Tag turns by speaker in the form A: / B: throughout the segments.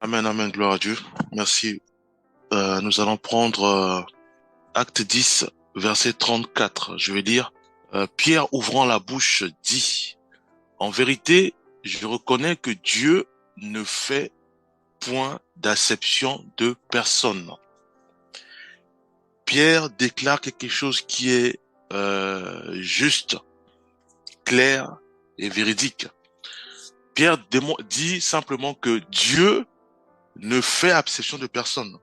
A: Amen, amen, gloire à Dieu. Merci. Nous allons prendre Acte 10, verset 34. Je vais lire. Pierre ouvrant la bouche dit, en vérité, je reconnais que Dieu ne fait point d'acception de personne. Pierre déclare quelque chose qui est juste, clair et véridique. Pierre dit simplement que Dieu ne fait acception de personne.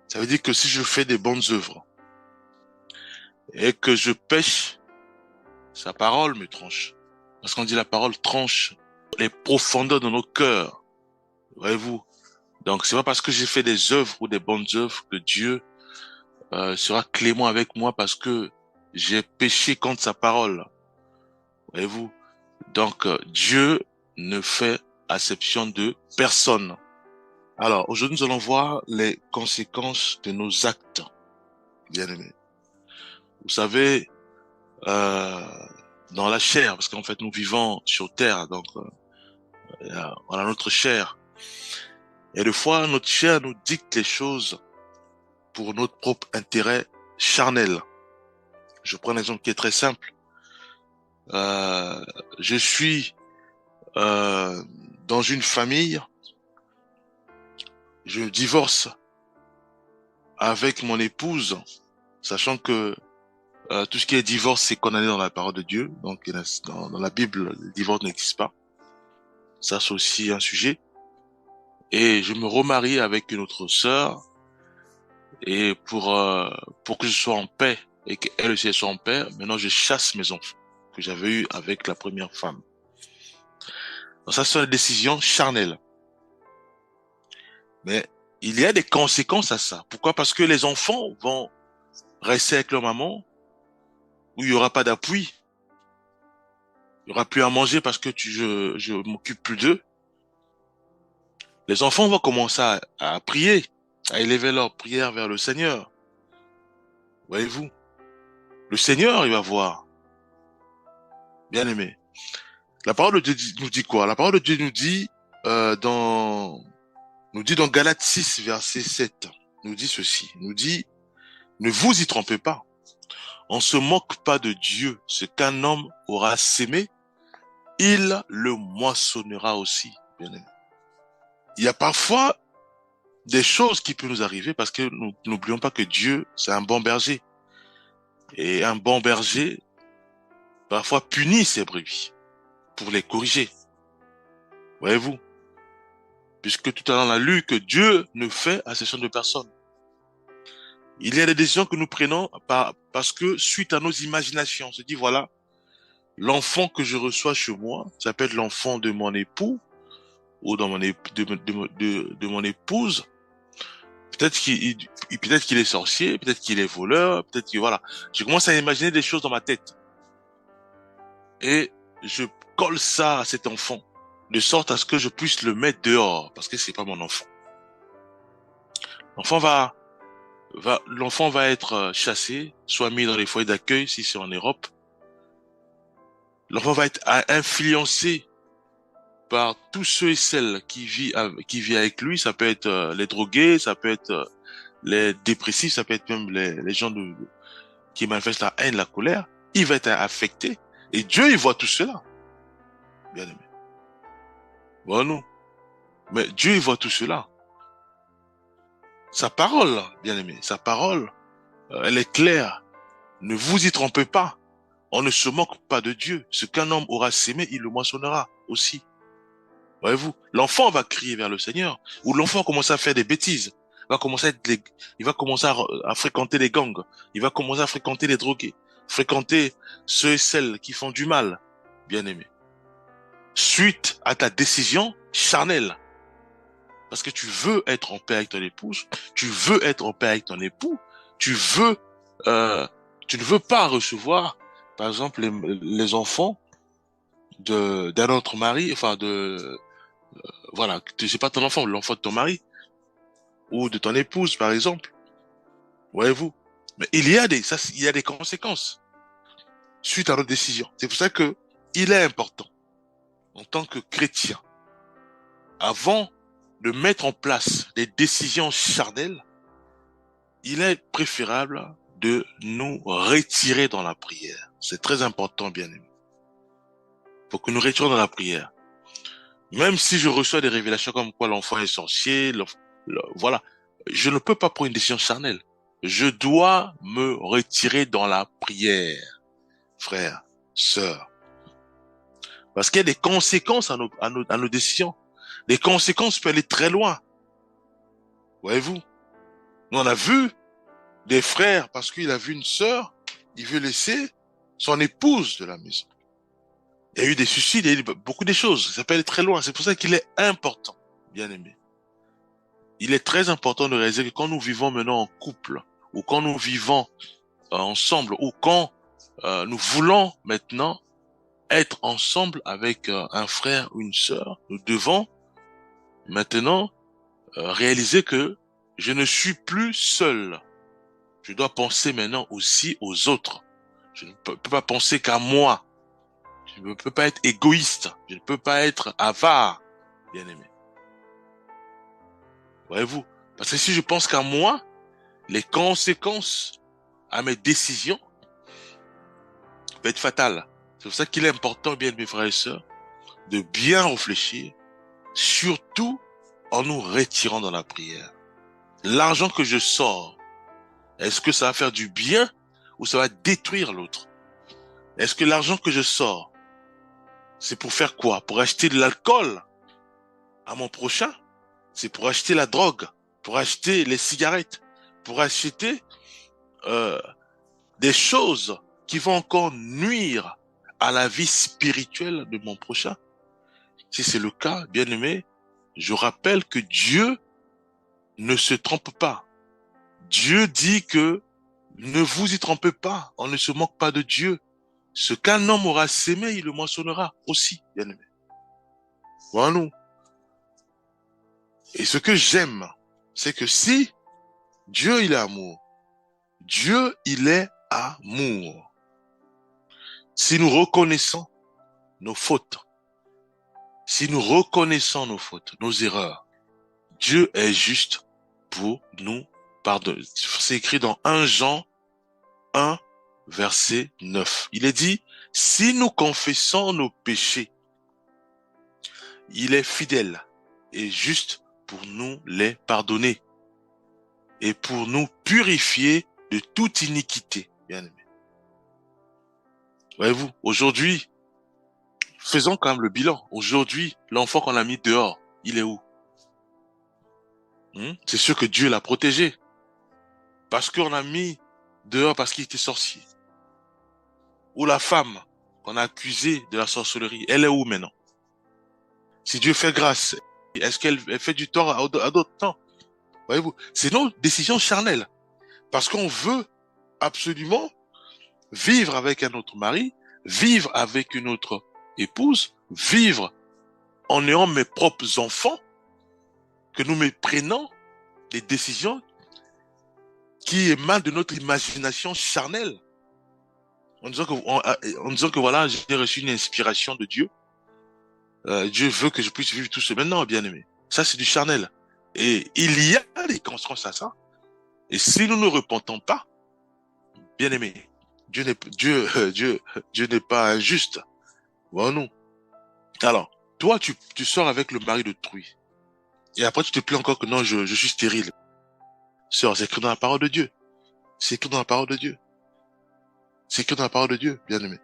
A: Ça veut dire que si je fais des bonnes œuvres et que je pêche, sa parole me tranche. Parce qu'on dit la parole tranche les profondeurs de nos cœurs. Voyez-vous? Donc c'est pas parce que j'ai fait des œuvres ou des bonnes œuvres que Dieu sera clément avec moi parce que j'ai péché contre sa parole. Voyez-vous? Donc Dieu ne fait acception de personne. Alors aujourd'hui nous allons voir les conséquences de nos actes, bien-aimés. Vous savez, euh, dans la chair, parce qu'en fait nous vivons sur terre, donc on a notre chair. Et des fois, notre chair nous dicte les choses pour notre propre intérêt charnel. Je prends un exemple qui est très simple. Euh, je suis euh, dans une famille, je divorce avec mon épouse, sachant que tout ce qui est divorce, c'est condamné dans la parole de Dieu. Donc, dans la Bible, le divorce n'existe pas. Ça, c'est aussi un sujet. Et je me remarie avec une autre sœur. Et pour que je sois en paix et qu'elle aussi soit en paix, maintenant je chasse mes enfants que j'avais eus avec la première femme. Donc ça, c'est une décision charnelle. Mais il y a des conséquences à ça. Pourquoi? Parce que les enfants vont rester avec leur maman où il y aura pas d'appui. Il y aura plus à manger parce que je m'occupe plus d'eux. Les enfants vont commencer à prier, à élever leur prière vers le Seigneur. Voyez-vous? Le Seigneur, il va voir. Bien aimé. La parole de Dieu nous dit quoi? La parole de Dieu euh, dans, nous dit dans Galates 6, verset 7, nous dit ceci, nous dit, ne vous y trompez pas. On se moque pas de Dieu. Ce qu'un homme aura sémé, il le moissonnera aussi. Bien aimé. Il y a parfois des choses qui peuvent nous arriver parce que nous n'oublions pas que Dieu, c'est un bon berger. Et un bon berger, parfois, punit ses brebis pour les corriger. Voyez-vous? Puisque tout à l'heure on a lu que Dieu ne fait acception de personne. Il y a des décisions que nous prenons parce que suite à nos imaginations, on se dit voilà, l'enfant que je reçois chez moi, ça peut être l'enfant de mon époux ou de mon épouse. Peut-être qu'il est sorcier, peut-être qu'il est voleur, peut-être que voilà. Je commence à imaginer des choses dans ma tête et je colle ça à cet enfant de sorte à ce que je puisse le mettre dehors parce que c'est pas mon enfant. L'enfant l'enfant va être chassé, soit mis dans les foyers d'accueil si c'est en Europe. L'enfant va être influencé par tous ceux et celles qui vivent avec lui. Ça peut être les drogués, ça peut être les dépressifs, ça peut être même les gens qui manifestent la haine, la colère. Il va être affecté. Et Dieu, il voit tout cela, bien aimé. Bon, non. Mais Dieu, il voit tout cela. Sa parole, bien aimé, sa parole, elle est claire. Ne vous y trompez pas. On ne se moque pas de Dieu. Ce qu'un homme aura sémé, il le moissonnera aussi. Voyez-vous, l'enfant va crier vers le Seigneur, ou l'enfant commence à faire des bêtises, il va commencer à fréquenter les gangs, il va commencer à fréquenter les drogués, fréquenter ceux et celles qui font du mal, bien aimé. Suite à ta décision charnelle, parce que tu veux être en paix avec ton épouse, tu veux être en paix avec ton époux, tu veux, euh, tu ne veux pas recevoir, par exemple, les enfants d'un autre mari, enfin voilà, c'est pas ton enfant, l'enfant de ton mari ou de ton épouse, par exemple. Voyez-vous? Mais il y a des conséquences suite à notre décision. C'est pour ça que il est important, en tant que chrétien, avant de mettre en place des décisions charnelles, il est préférable de nous retirer dans la prière. C'est très important, bien aimé. Faut que nous retirions dans la prière. Même si je reçois des révélations comme quoi l'enfant est sorcier, voilà, je ne peux pas prendre une décision charnelle. Je dois me retirer dans la prière, frère, sœur. Parce qu'il y a des conséquences à nos décisions. Les conséquences peuvent aller très loin. Voyez-vous? Nous, on a vu des frères, parce qu'il a vu une sœur, il veut laisser son épouse de la maison. Il y a eu des suicides, il y a eu beaucoup de choses. Ça peut aller très loin. C'est pour ça qu'il est important, bien aimé. Il est très important de réaliser que quand nous vivons maintenant en couple, ou quand nous vivons ensemble, ou quand nous voulons maintenant être ensemble avec un frère ou une sœur, nous devons maintenant réaliser que je ne suis plus seul. Je dois penser maintenant aussi aux autres. Je ne peux pas penser qu'à moi. Je ne peux pas être égoïste. Je ne peux pas être avare, bien aimé. Voyez-vous? Parce que si je pense qu'à moi, les conséquences à mes décisions peuvent être fatales. C'est pour ça qu'il est important, bien mes frères et sœurs, de bien réfléchir, surtout en nous retirant dans la prière. L'argent que je sors, est-ce que ça va faire du bien ou ça va détruire l'autre? Est-ce que l'argent que je sors, c'est pour faire quoi? Pour acheter de l'alcool à mon prochain? C'est pour acheter la drogue, pour acheter les cigarettes, pour acheter des choses qui vont encore nuire à la vie spirituelle de mon prochain? Si c'est le cas, bien aimé, je rappelle que Dieu ne se trompe pas. Dieu dit que ne vous y trompez pas, on ne se moque pas de Dieu. Ce qu'un homme aura sémé, il le moissonnera aussi, bien aimé. Voilà nous. Et ce que j'aime, c'est que si Dieu, il est amour, Dieu, il est amour. Si nous reconnaissons nos fautes, si nous reconnaissons nos fautes, nos erreurs, Dieu est juste pour nous pardonner. C'est écrit dans 1 Jean 1, verset 9. Il est dit, si nous confessons nos péchés, il est fidèle et juste pour nous les pardonner et pour nous purifier de toute iniquité, bien aimé. Voyez-vous, aujourd'hui, faisons quand même le bilan. Aujourd'hui, l'enfant qu'on a mis dehors, il est où? C'est sûr que Dieu l'a protégé. Parce qu'on a mis dehors parce qu'il était sorcier. Ou la femme qu'on a accusée de la sorcellerie, elle est où maintenant? Si Dieu fait grâce, est-ce qu'elle fait du tort à d'autres? Non. Voyez-vous, c'est nos décisions charnelles. Parce qu'on veut absolument vivre avec un autre mari, vivre avec une autre épouse, vivre en ayant mes propres enfants, que nous prenons des décisions qui émanent de notre imagination charnelle. En disant que voilà, j'ai reçu une inspiration de Dieu. Dieu veut que je puisse vivre tout ce maintenant, bien aimé. Ça, c'est du charnel. Et il y a des conséquences à ça. Et si nous ne repentons pas, bien aimé, Dieu n'est pas injuste. Voilà, non. Alors, toi, tu sors avec le mari d'autrui. Et après, tu te plains encore que non, je suis stérile. Sœur, c'est écrit dans la parole de Dieu. C'est écrit dans la parole de Dieu. C'est écrit dans la parole de Dieu, bien aimé.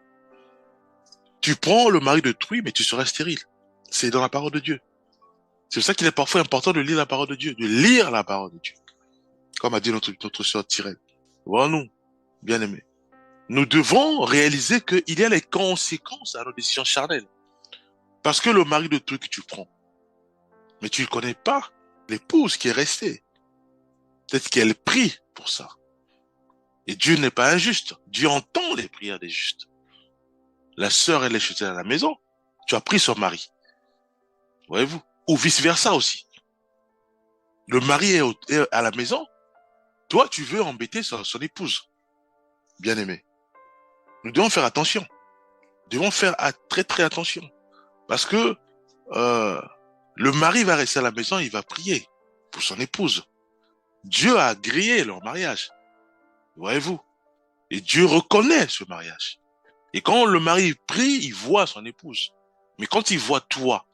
A: Tu prends le mari d'autrui, mais tu seras stérile. C'est dans la parole de Dieu. C'est pour ça qu'il est parfois important de lire la parole de Dieu, de lire la parole de Dieu. Comme a dit notre sœur Tyrène. Voilà, nous, bien aimés. Nous devons réaliser qu'il y a les conséquences à nos décisions charnelles. Parce que le mari d'autrui que tu prends, mais tu ne connais pas l'épouse qui est restée. Peut-être qu'elle prie pour ça. Et Dieu n'est pas injuste. Dieu entend les prières des justes. La sœur, elle est chez elle à la maison. Tu as pris son mari. Voyez-vous? Ou vice-versa aussi. Le mari est à la maison. Toi, tu veux embêter son épouse. Bien aimé. Nous devons faire attention. Nous devons faire très très attention. Parce que Le mari va rester à la maison, il va prier pour son épouse. Dieu a agréé leur mariage, voyez-vous. Et Dieu reconnaît ce mariage. Et quand le mari prie, il voit son épouse. Mais quand il voit toi,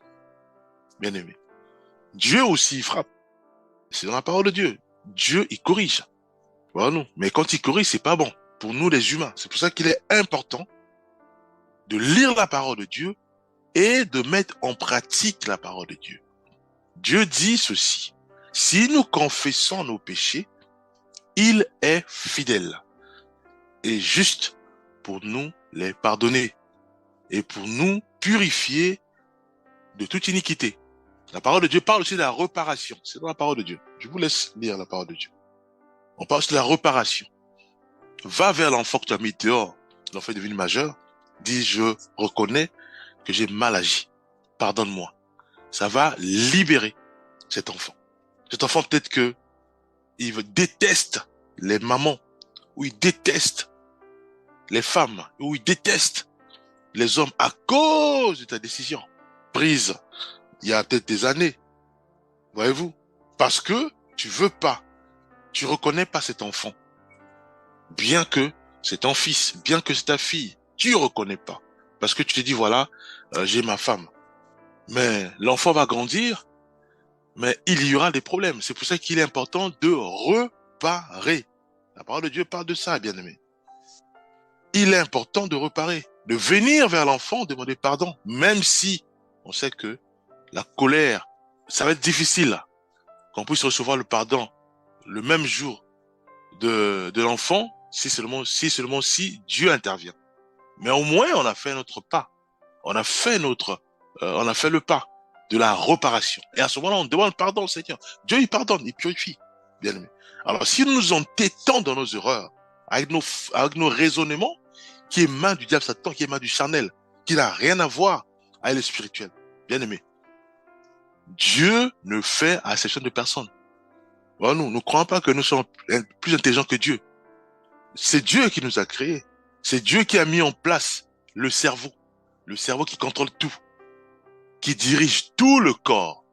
A: bien aimé, Dieu aussi il frappe. C'est dans la parole de Dieu. Dieu, il corrige. Voilà, non. Mais quand il corrige, c'est pas bon pour nous les humains. C'est pour ça qu'il est important de lire la parole de Dieu et de mettre en pratique la parole de Dieu. Dieu dit ceci: si nous confessons nos péchés, il est fidèle et juste pour nous les pardonner et pour nous purifier de toute iniquité. La parole de Dieu parle aussi de la réparation. C'est dans la parole de Dieu. Je vous laisse lire la parole de Dieu. On parle aussi de la réparation. Va vers l'enfant que tu as mis dehors. L'enfant est devenu majeur. Dis, je reconnais que j'ai mal agi. Pardonne-moi. Ça va libérer cet enfant. Cet enfant, peut-être que il déteste les mamans, ou il déteste les femmes, ou il déteste les hommes à cause de ta décision prise il y a peut-être des années. Voyez-vous? Parce que tu veux pas, tu reconnais pas cet enfant. Bien que c'est ton fils, bien que c'est ta fille, tu reconnais pas. Parce que tu te dis, voilà, j'ai ma femme. Mais l'enfant va grandir, mais il y aura des problèmes. C'est pour ça qu'il est important de réparer. La parole de Dieu parle de ça, bien-aimé. Il est important de réparer, de venir vers l'enfant, demander pardon, même si on sait que la colère, ça va être difficile qu'on puisse recevoir le pardon le même jour de l'enfant, si si Dieu intervient. Mais au moins, on a fait notre pas. On a fait le pas de la réparation. Et à ce moment-là, on demande pardon au Seigneur. Dieu, il pardonne, il purifie. Bien aimé. Alors, si nous nous entêtons dans nos erreurs, avec nos raisonnements, qui est main du diable Satan, qui est main du charnel, qui n'a rien à voir avec le spirituel. Bien aimé. Dieu ne fait exception de personne. Voilà, nous ne croyons pas que nous sommes plus intelligents que Dieu. C'est Dieu qui nous a créés. C'est Dieu qui a mis en place le cerveau qui contrôle tout, qui dirige tout le corps,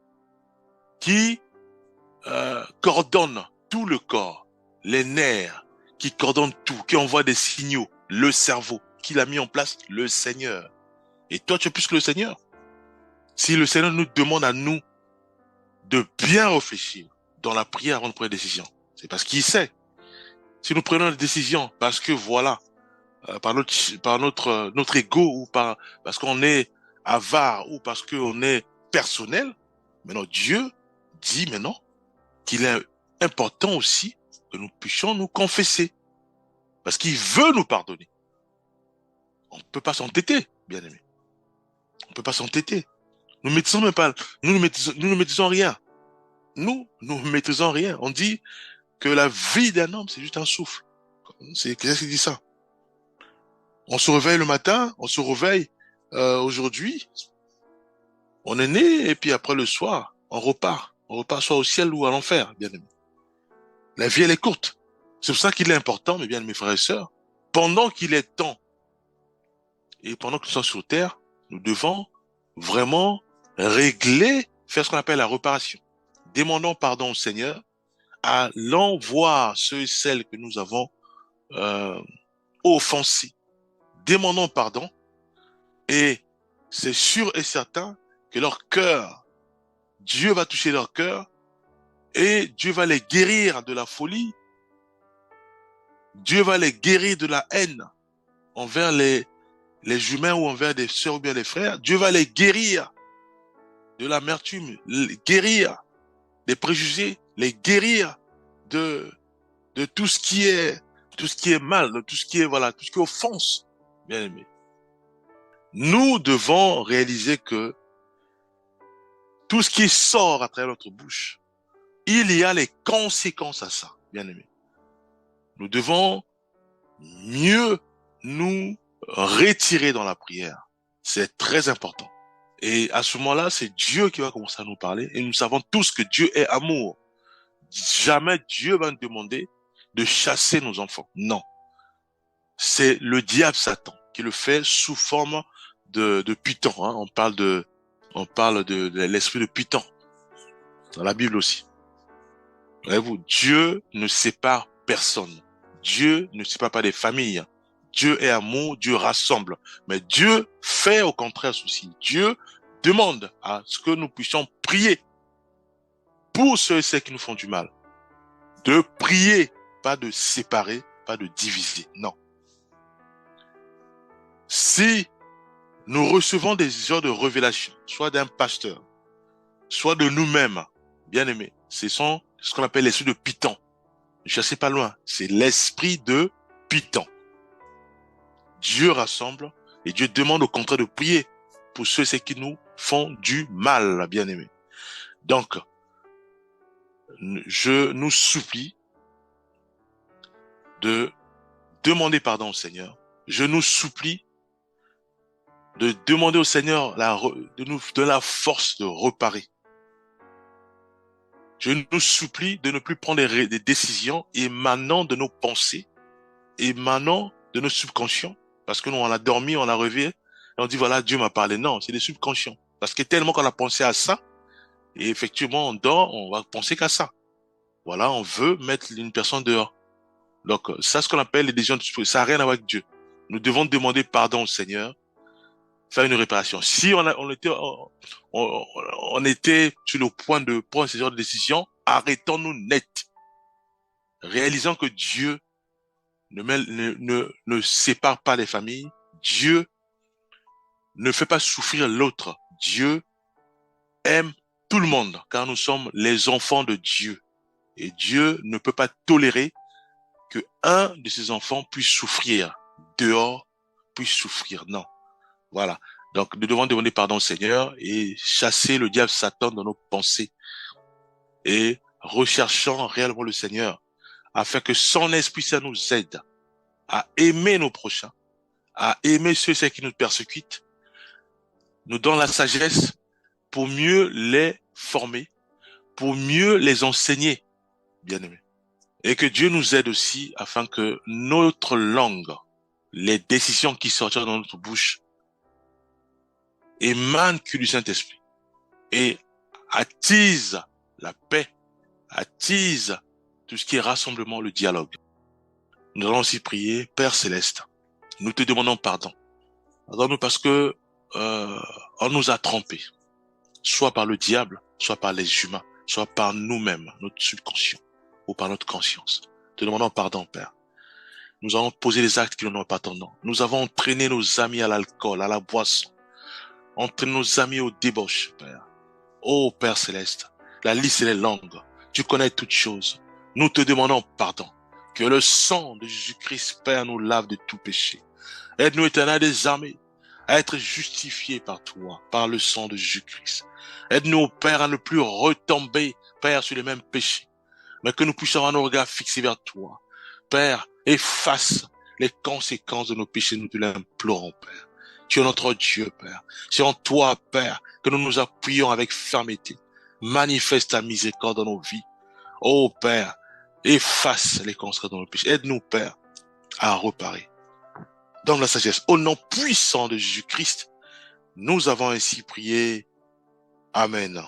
A: qui coordonne tout le corps, les nerfs, qui coordonne tout, qui envoie des signaux, le cerveau, qui l'a mis en place, le Seigneur. Et toi, tu es plus que le Seigneur. Si le Seigneur nous demande à nous de bien réfléchir dans la prière avant de prendre une décision, c'est parce qu'il sait. Si nous prenons une décision parce que voilà, par notre ego ou parce qu'on est avare ou parce qu'on est personnel, maintenant Dieu dit maintenant qu'il est important aussi que nous puissions nous confesser parce qu'il veut nous pardonner. On ne peut pas s'entêter, bien aimé. On ne peut pas s'entêter. Nous ne maîtrisons même pas, nous ne maîtrisons rien. Nous ne maîtrisons rien. On dit que la vie d'un homme, c'est juste un souffle. C'est qu'est-ce qui dit ça? On se réveille le matin, on se réveille aujourd'hui, on est né et puis après le soir, on repart. On repart soit au ciel ou à l'enfer, bien aimé. La vie, elle est courte. C'est pour ça qu'il est important, mes bien-aimés frères et sœurs, pendant qu'il est temps et pendant que nous sommes sur terre, nous devons vraiment régler, faire ce qu'on appelle la réparation. Demandons pardon au Seigneur, allons voir ceux et celles que nous avons offensés. Demandons pardon et c'est sûr et certain que leur cœur, Dieu va toucher leur cœur et Dieu va les guérir de la folie. Dieu va les guérir de la haine envers les humains ou envers des sœurs ou bien des frères. Dieu va les guérir de l'amertume, les guérir des préjugés, les guérir de tout ce qui est mal, de tout ce qui est tout ce qui offense. Bien aimé. Nous devons réaliser que tout ce qui sort à travers notre bouche, il y a les conséquences à ça, bien aimé. Nous devons mieux nous retirer dans la prière. C'est très important. Et à ce moment-là, c'est Dieu qui va commencer à nous parler. Et nous savons tous que Dieu est amour. Jamais Dieu va nous demander de chasser nos enfants. Non. C'est le diable Satan qui le fait sous forme de python. Hein. On parle de On parle de l'esprit de Python, dans la Bible aussi. Voyez-vous, Dieu ne sépare personne. Dieu ne sépare pas des familles. Dieu est amour, Dieu rassemble. Mais Dieu fait au contraire ceci. Dieu demande à ce que nous puissions prier pour ceux et celles qui nous font du mal. De prier, pas de séparer, pas de diviser. Non. Si nous recevons des genres de révélations, soit d'un pasteur, soit de nous-mêmes, bien aimés, ce sont ce qu'on appelle l'esprit de Python. Ne cherchez pas loin, c'est l'esprit de Python. Dieu rassemble et Dieu demande au contraire de prier pour ceux et celles qui nous font du mal, bien aimés. Donc, je nous supplie de demander pardon au Seigneur. Je nous supplie de demander au Seigneur de nous donner la force de reparer. Je nous supplie de ne plus prendre des décisions émanant de nos pensées, émanant de nos subconscients. Parce que nous, on a dormi, on a rêvé, et on dit, voilà, Dieu m'a parlé. Non, c'est des subconscients. Parce que tellement qu'on a pensé à ça, et effectivement, on dort, on va penser qu'à ça. Voilà, on veut mettre une personne dehors. Donc, ça, ce qu'on appelle les décisions de subconscience, ça n'a rien à voir avec Dieu. Nous devons demander pardon au Seigneur, faire une réparation. Si on était sur le point de prendre ce genre de décision, arrêtons-nous net. Réalisons que Dieu ne sépare pas les familles. Dieu ne fait pas souffrir l'autre. Dieu aime tout le monde, car nous sommes les enfants de Dieu. Et Dieu ne peut pas tolérer que un de ses enfants puisse souffrir dehors, puisse souffrir. Non. Voilà. Donc, nous devons demander pardon au Seigneur et chasser le diable Satan dans nos pensées et recherchant réellement le Seigneur afin que son Esprit Saint nous aide à aimer nos prochains, à aimer ceux et celles qui nous persécutent, nous donne la sagesse pour mieux les former, pour mieux les enseigner, bien aimés. Et que Dieu nous aide aussi afin que notre langue, les décisions qui sortiront de notre bouche, émanent que du Saint-Esprit et attise la paix, attise tout ce qui est rassemblement, le dialogue. Nous allons aussi prier, Père Céleste, nous te demandons pardon. Pardonne-nous parce que on nous a trompés, soit par le diable, soit par les humains, soit par nous-mêmes, notre subconscient, ou par notre conscience. Te demandons pardon, Père. Nous avons posé des actes qui ne nous pas ton nom. Nous avons entraîné nos amis à l'alcool, à la boisson, entraîné nos amis aux débauches, Père. Ô Père Céleste, la liste est longue. Tu connais toutes choses. Nous te demandons pardon. Que le sang de Jésus-Christ, Père, nous lave de tout péché. Aide-nous, Éternel des armées, à être justifiés par toi, par le sang de Jésus-Christ. Aide-nous, Père, à ne plus retomber, Père, sur les mêmes péchés, mais que nous puissions avoir nos regards fixés vers toi. Père, efface les conséquences de nos péchés, nous te l'implorons, Père. Tu es notre Dieu, Père. C'est en toi, Père, que nous nous appuyons avec fermeté. Manifeste ta miséricorde dans nos vies. Oh, Père, efface les conséquences de nos péchés. Aide-nous, Père, à reparer. Donne la sagesse. Au nom puissant de Jésus-Christ, nous avons ainsi prié. Amen.